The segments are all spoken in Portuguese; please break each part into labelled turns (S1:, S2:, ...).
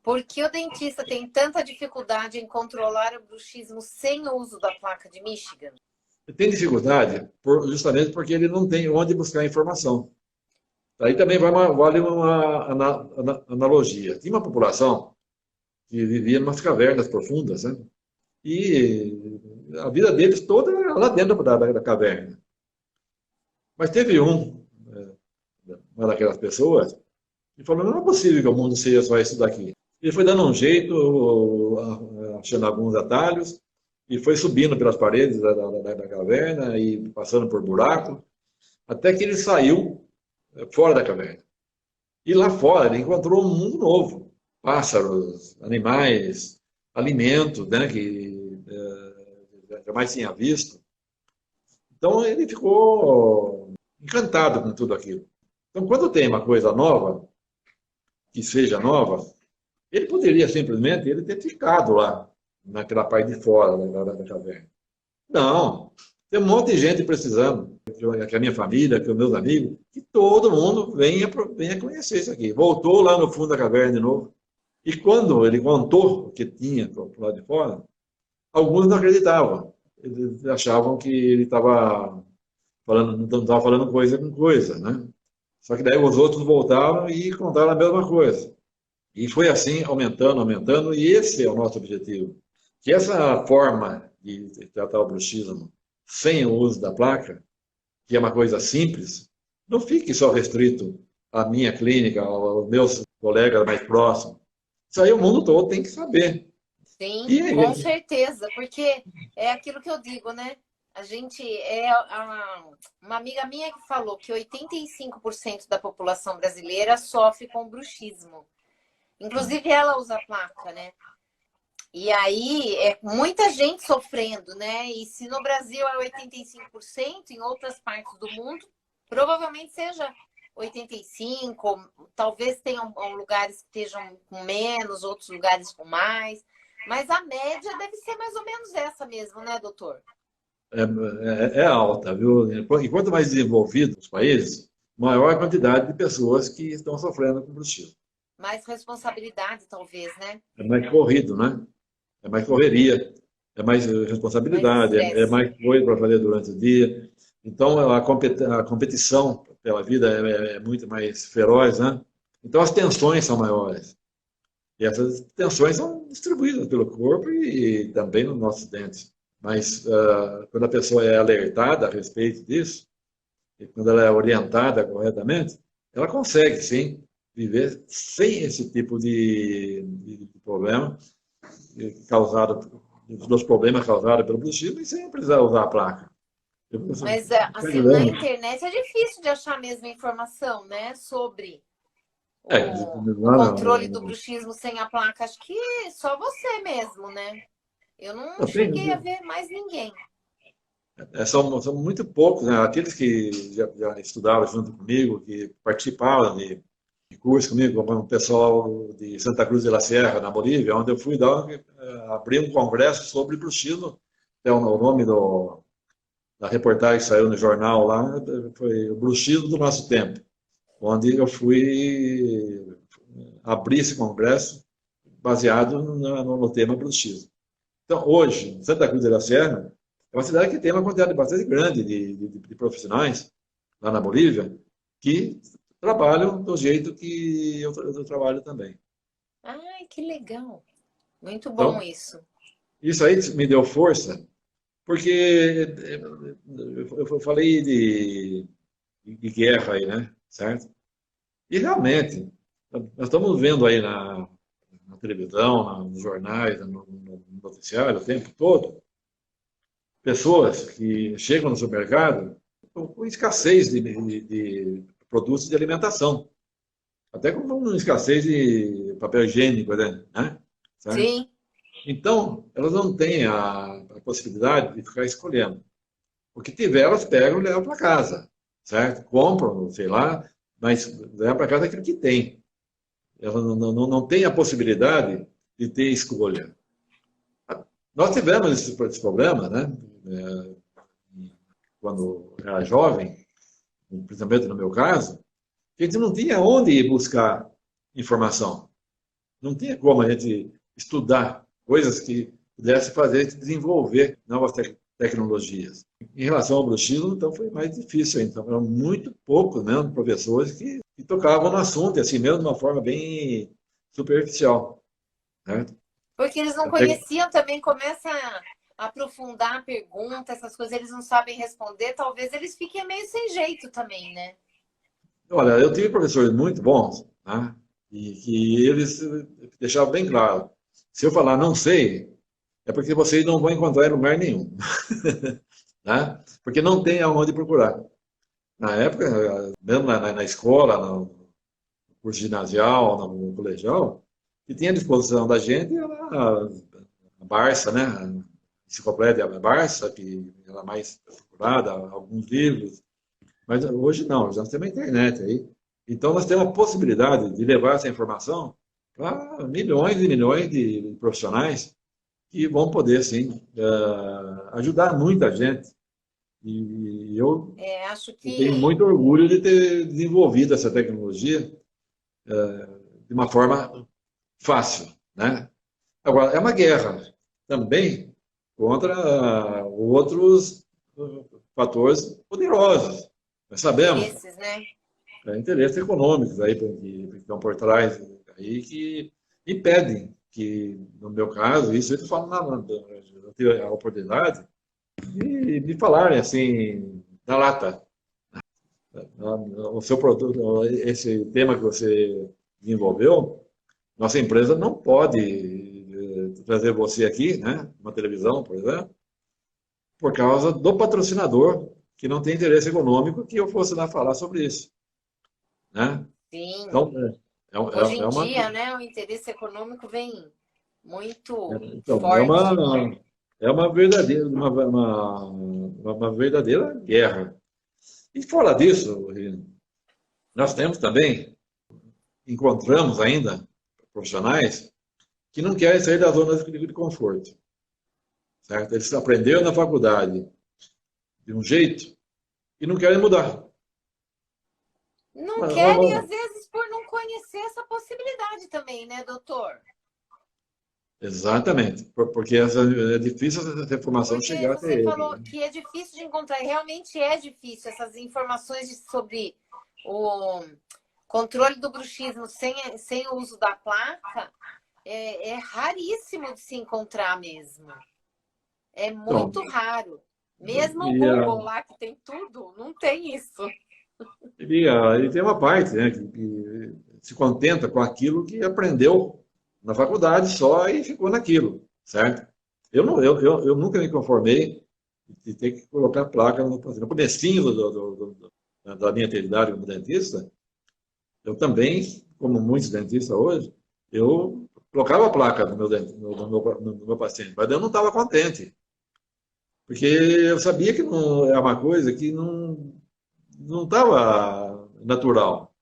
S1: Por que o dentista tem tanta dificuldade em controlar o bruxismo sem o uso da placa de Michigan?
S2: Tem dificuldade justamente porque ele não tem onde buscar informação. Aí também vale uma analogia. Tinha uma população que vivia em umas cavernas profundas, né? E a vida deles toda era lá dentro da caverna. Mas teve uma daquelas pessoas, que falou, não é possível que o mundo seja só isso daqui. Ele foi dando um jeito, achando alguns atalhos, e foi subindo pelas paredes da caverna e passando por buracos, até que ele saiu fora da caverna. E lá fora ele encontrou um mundo novo. Pássaros, animais, alimentos, né, que jamais tinha visto. Então ele ficou encantado com tudo aquilo. Então, quando tem uma coisa nova, que seja nova, ele poderia simplesmente ele ter ficado lá, naquela parte de fora da caverna. Não, tem um monte de gente precisando, que a minha família, que os meus amigos, que todo mundo venha conhecer isso aqui. Voltou lá no fundo da caverna de novo. E quando ele contou o que tinha para o lado de fora, alguns não acreditavam. Eles achavam que ele estava falando, não estava falando coisa com coisa, né? Só que daí os outros voltaram e contaram a mesma coisa. E foi assim, aumentando, aumentando, e esse é o nosso objetivo. Que essa forma de tratar o bruxismo sem o uso da placa, que é uma coisa simples, não fique só restrito à minha clínica, aos meus colegas mais próximos. Isso aí o mundo todo tem que saber.
S1: Sim,
S2: E
S1: com certeza, porque é aquilo que eu digo, né? A gente uma amiga minha que falou que 85% da população brasileira sofre com bruxismo. Inclusive ela usa placa, né? E aí é muita gente sofrendo, né? E se no Brasil é 85%, em outras partes do mundo, provavelmente seja 85%, talvez tenham lugares que estejam com menos, outros lugares com mais. Mas a média deve ser mais ou menos essa mesmo, né, doutor?
S2: é alta, viu? E quanto mais desenvolvidos os países, maior a quantidade de pessoas que estão sofrendo com bruxismo.
S1: Mais responsabilidade, talvez, né?
S2: É mais corrido, né? É mais correria, é mais
S1: Mais
S2: responsabilidade, é
S1: estresse.
S2: mais coisa para fazer durante o dia. Então, a competição pela vida é muito mais feroz, né? Então, as tensões são maiores. E essas tensões são distribuídas pelo corpo e também nos nossos dentes. Mas quando a pessoa é alertada a respeito disso, e quando ela é orientada corretamente, ela consegue, sim, viver sem esse tipo de problema causado, dos problemas causados pelo bruxismo e sem precisar usar a placa.
S1: Mas, assim, na internet é difícil de achar mesmo informação, né? Sobre o controle do bruxismo sem a placa. Acho que só você mesmo, né? Eu não cheguei a ver mais ninguém.
S2: São muito poucos, né? Aqueles que já estudaram junto comigo, que participaram de curso comigo, como o pessoal de Santa Cruz de la Sierra, na Bolívia, onde eu fui abrir um congresso sobre bruxismo. É o nome da reportagem que saiu no jornal lá, foi o bruxismo do nosso tempo, onde eu fui abrir esse congresso baseado no tema bruxismo. Então, hoje, Santa Cruz de la Sierra é uma cidade que tem uma quantidade bastante grande de profissionais, lá na Bolívia, que trabalham do jeito que eu trabalho também.
S1: Ai, que legal. Muito bom
S2: Então,
S1: isso.
S2: isso aí me deu força, porque eu falei de guerra aí, né? Certo? E realmente, nós estamos vendo aí na televisão, nos jornais, no noticiário o tempo todo, pessoas que chegam no supermercado com escassez de produtos de alimentação, até com escassez de papel higiênico, né? Certo?
S1: Sim,
S2: Então, elas não têm a possibilidade de ficar escolhendo. O que tiver, elas pegam e levam para casa, certo? Compram, sei lá, mas levam para casa aquilo que tem. Elas não têm a possibilidade de ter escolha. Nós tivemos esse problema, né? Quando era jovem, principalmente no meu caso, que a gente não tinha onde ir buscar informação. Não tinha como a gente estudar coisas que pudesse fazer a gente desenvolver novas tecnologias. Em relação ao bruxismo, então, foi mais difícil. Então, eram muito poucos mesmo professores que tocavam no assunto, assim mesmo, de uma forma bem superficial. Né?
S1: Porque eles não
S2: Até,
S1: conheciam também, começa a aprofundar a pergunta, essas coisas eles não sabem responder, talvez eles fiquem meio sem jeito também, né?
S2: olha, eu tive professores muito bons, né? E que eles deixavam bem claro, se eu falar não sei, é porque vocês não vão encontrar em lugar nenhum, né? Porque não tem aonde procurar. Na época, mesmo na escola, no curso ginasial, no colegial, que tinha à disposição da gente era a Barça, né? A enciclopédia Barça, que era mais procurada, alguns livros. Mas hoje não, já temos a internet aí. Então nós temos a possibilidade de levar essa informação para milhões e milhões de profissionais que vão poder, sim, ajudar muita gente. E
S1: Acho
S2: eu tenho
S1: que
S2: muito orgulho de ter desenvolvido essa tecnologia de uma forma fácil, né? Agora, é uma guerra também contra outros fatores poderosos. Nós sabemos,
S1: interesses, né?
S2: interesses econômicos aí que estão por trás aí que impedem que, no meu caso, isso eu estou falando, eu tive a oportunidade de me falarem assim, na lata. O seu produto, esse tema que você desenvolveu, nossa empresa não pode trazer você aqui, né, uma televisão, por exemplo, por causa do patrocinador que não tem interesse econômico que eu fosse lá falar sobre isso, né?
S1: Sim.
S2: Então,
S1: Hoje
S2: é
S1: em
S2: uma,
S1: dia, né, o interesse econômico vem muito
S2: então,
S1: forte.
S2: é uma verdadeira, uma verdadeira guerra. E fora disso, nós temos também, encontramos ainda profissionais que não querem sair da zona de conforto, certo? Eles aprenderam na faculdade de um jeito e não querem mudar.
S1: Não
S2: Mas,
S1: querem, às vezes, por não conhecer essa possibilidade também, né, doutor?
S2: exatamente, porque é difícil essa informação
S1: Porque
S2: chegar até
S1: você
S2: ele.
S1: falou
S2: Né?
S1: que é difícil de encontrar, e realmente é difícil essas informações sobre o controle do bruxismo sem o uso da placa, é raríssimo de se encontrar mesmo. É
S2: Então,
S1: muito raro. Mesmo o
S2: e,
S1: Google lá, que tem tudo, não tem isso.
S2: ele tem uma parte, né, que se contenta com aquilo que aprendeu na faculdade só e ficou naquilo, certo? Eu, não, eu nunca me conformei de ter que colocar placa no comecinho da minha atividade como dentista. Eu também, como muitos dentistas hoje, eu colocava a placa no meu paciente, mas eu não estava contente, porque eu sabia que não é uma coisa que não estava natural.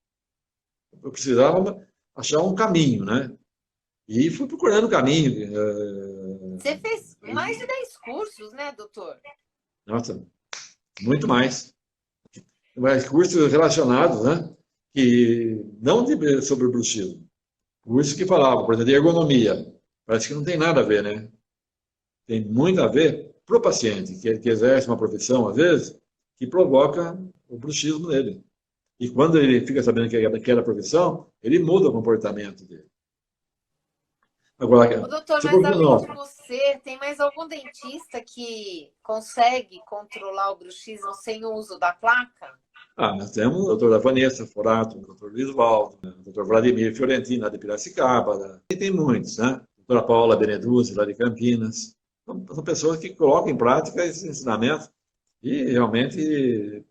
S2: Eu precisava achar um caminho, né? E fui procurando o caminho.
S1: Você fez mais de 10 cursos, né, doutor?
S2: Nossa, muito mais. Mas cursos relacionados, né? Que não sobre bruxismo. Cursos que falavam, por exemplo, de ergonomia. Parece que não tem nada a ver, né? Tem muito a ver para o paciente, que exerce uma profissão, às vezes, que provoca o bruxismo nele. E quando ele fica sabendo que é daquela profissão, ele muda o comportamento dele.
S1: Ô,
S2: Agora,
S1: doutor,
S2: se o
S1: mas além de
S2: profissional,
S1: você, tem mais algum dentista que consegue controlar o bruxismo sem o uso da placa?
S2: nós temos o doutor Vanessa Forato, o doutor Lisvaldo, né, o doutor Vladimir Fiorentino, lá de Piracicaba, né? E tem muitos, né? A doutora Paula Beneduzzi, lá de Campinas. São pessoas que colocam em prática esses ensinamentos e realmente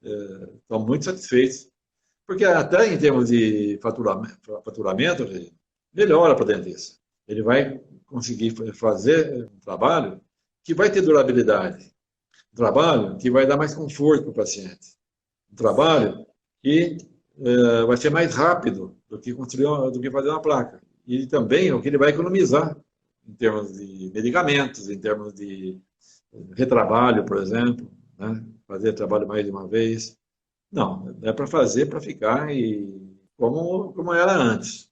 S2: estão muito satisfeitos. Porque até em termos de faturamento melhora para o dentista. Ele vai conseguir fazer um trabalho que vai ter durabilidade, um trabalho que vai dar mais conforto para o paciente, um
S1: Sim.
S2: trabalho que vai ser mais rápido do que construir, do que fazer uma placa. E também o que ele vai economizar em termos de medicamentos, em termos de retrabalho, por exemplo, né? Fazer trabalho mais de uma vez. Não, é para fazer, para ficar e como era antes.